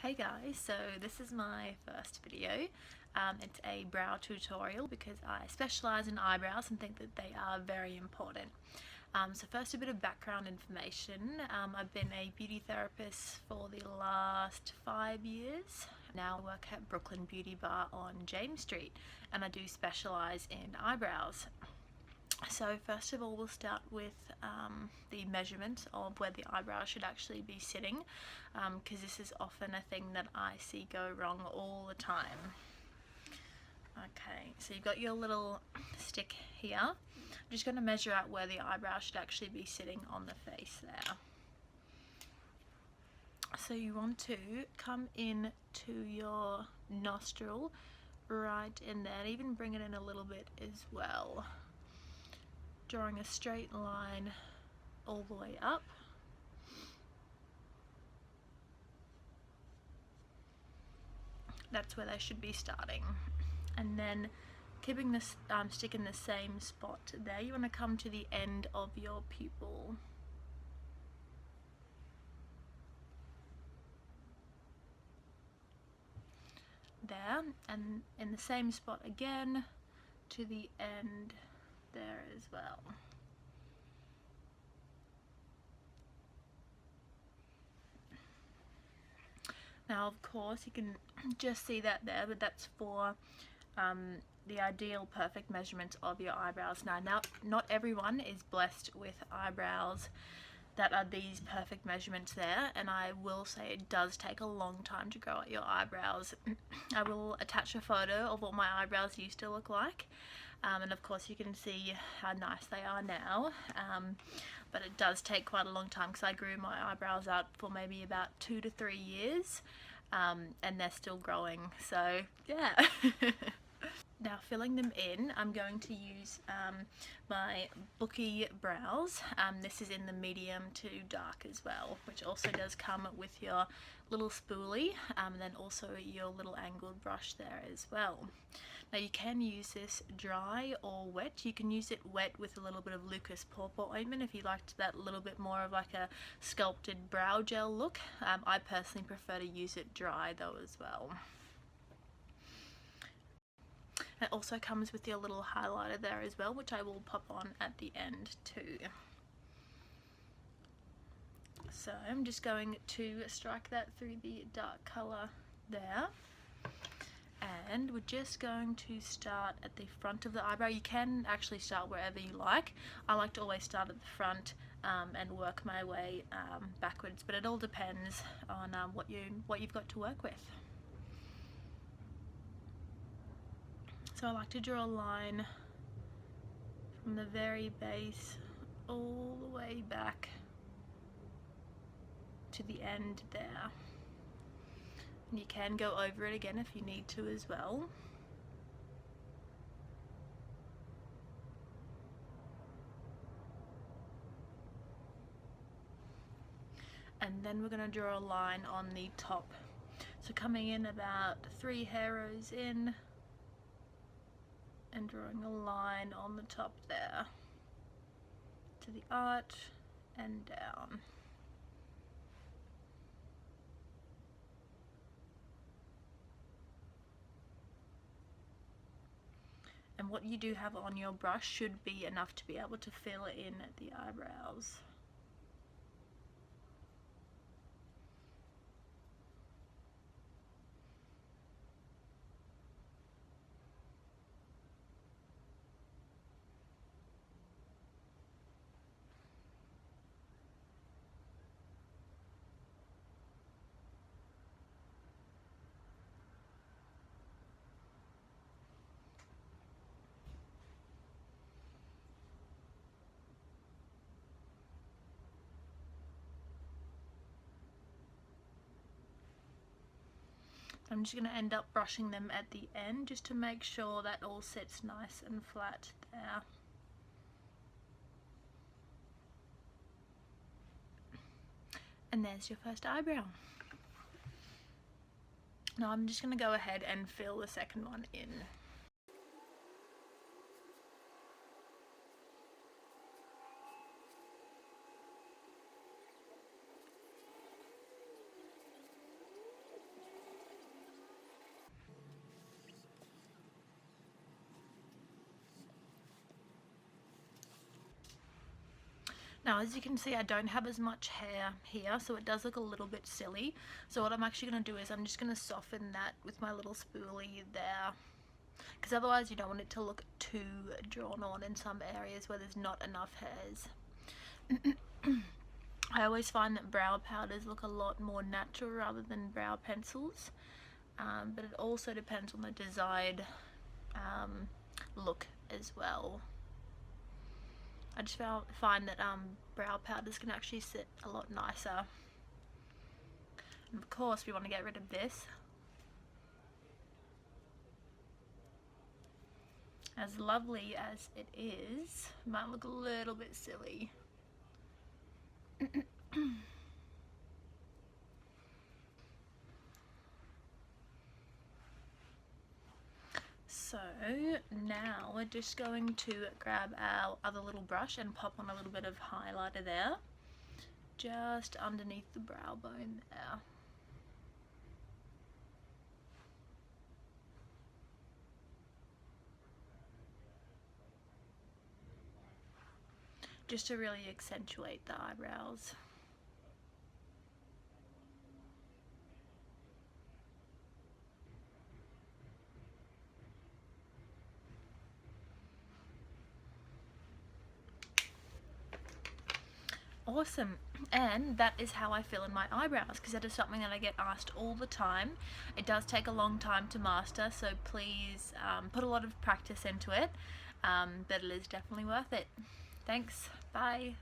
Hey guys, so this is my first video. It's a brow tutorial because I specialise in eyebrows and think that they are very important. So first, a bit of background information. I've been a beauty therapist for the last 5 years. Now I work at Brooklyn Beauty Bar on James Street and I do specialise in eyebrows. So first of all, we'll start with the measurement of where the eyebrow should actually be sitting, because this is often a thing that I see go wrong all the time. Okay, so you've got your little stick here. I'm just going to measure out where the eyebrow should actually be sitting on the face there. So you want to come in to your nostril right in there, and even bring it in a little bit as well. Drawing a straight line all the way up. That's where they should be starting. And then keeping this stick in the same spot there, you want to come to the end of your pupil. There, and in the same spot again to the end there as well. Now of course you can just see that there, but that's for the ideal perfect measurement of your eyebrows. Now not everyone is blessed with eyebrows that are these perfect measurements there, and I will say it does take a long time to grow out your eyebrows. I will attach a photo of what my eyebrows used to look like, and of course you can see how nice they are now, but it does take quite a long time because I grew my eyebrows out for maybe about 2 to 3 years, and they're still growing, so yeah. Now filling them in, I'm going to use my Booki Brows. This is in the medium to dark as well, which also does come with your little spoolie, and then also your little angled brush there as well. Now you can use this dry or wet. You can use it wet with a little bit of Lucas Pawpaw ointment if you liked that little bit more of like a sculpted brow gel look. I personally prefer to use it dry though as well. It also comes with your little highlighter there as well, which I will pop on at the end too. So I'm just going to strike that through the dark colour there. And we're just going to start at the front of the eyebrow. You can actually start wherever you like. I like to always start at the front and work my way backwards, but it all depends on what you've got to work with. So I like to draw a line from the very base all the way back to the end there. And you can go over it again if you need to as well. And then we're going to draw a line on the top. So coming in about 3 hair rows in, and drawing a line on the top there to the arch and down. And what you do have on your brush should be enough to be able to fill in the eyebrows. I'm just going to end up brushing them at the end just to make sure that all sits nice and flat there. And there's your first eyebrow. Now I'm just going to go ahead and fill the second one in. Now as you can see, I don't have as much hair here, so it does look a little bit silly. So what I'm actually going to do is I'm just going to soften that with my little spoolie there, because otherwise you don't want it to look too drawn on in some areas where there's not enough hairs. I always find that brow powders look a lot more natural rather than brow pencils, but it also depends on the desired look as well. I just find that brow powders can actually sit a lot nicer. And of course we want to get rid of this. As lovely as it is, it might look a little bit silly. So now we're just going to grab our other little brush and pop on a little bit of highlighter there, just underneath the brow bone there. Just to really accentuate the eyebrows. Awesome. And that is how I fill in my eyebrows, because that is something that I get asked all the time. It does take a long time to master, so please put a lot of practice into it, but it is definitely worth it. Thanks. Bye.